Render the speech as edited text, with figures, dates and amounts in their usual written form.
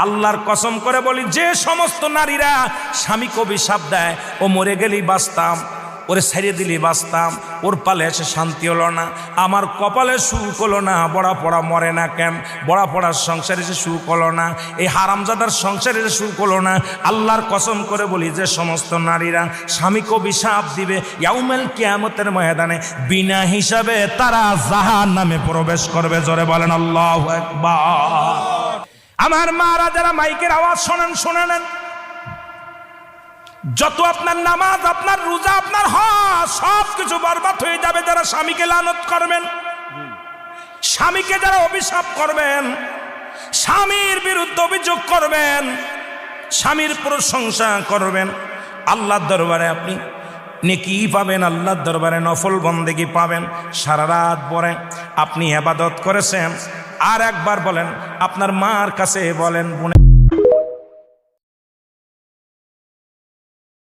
আল্লাহর কসম করে বলি, যে সমস্ত নারীরা স্বামীকে অভিশাপ দেয়, ও মরে গেলেই বাঁচতাম, ওরে ছেড়ে দিলেই বাঁচতাম, ওর পালে এসে শান্তি হলো না, আমার কপালে সুখ হলো না, বড়া পড়া মরে না কেন, বড়া পড়ার সংসারে এসে সুখ হলো না, এই হারামজাদার সংসারে এসে সুখ হলো না, আল্লাহর কসম করে বলি, যে সমস্ত নারীরা স্বামীকে অভিশাপ দিবে, ইয়াউমুল কিয়ামতের ময়দানে বিনা হিসাবে তারা জাহান্নামে প্রবেশ করবে। জোরে বলেন আল্লাহু আকবার। আমার মারা যারা মাইকের আওয়াজ শোনেন, শুনে নেন, যত আপনার নামাজ, আপনার রোজা, আপনার হজ সব কিছু বরবাদ হয়ে যাবে যারা স্বামীকে লানত করবেন, স্বামীকে যারা অভিশাপ করবেন, স্বামীর বিরুদ্ধে অভিযোগ করবেন, স্বামীর প্রশংসা করবেন। আল্লাহর দরবারে আপনি নেকি পাবেন, আল্লাহর দরবারে নফল বন্দেগী পাবেন। সারা রাত পরে আপনি ইবাদত করেছেন, আর একবার বলেন, আপনার মার কাছে বলেন, বোনের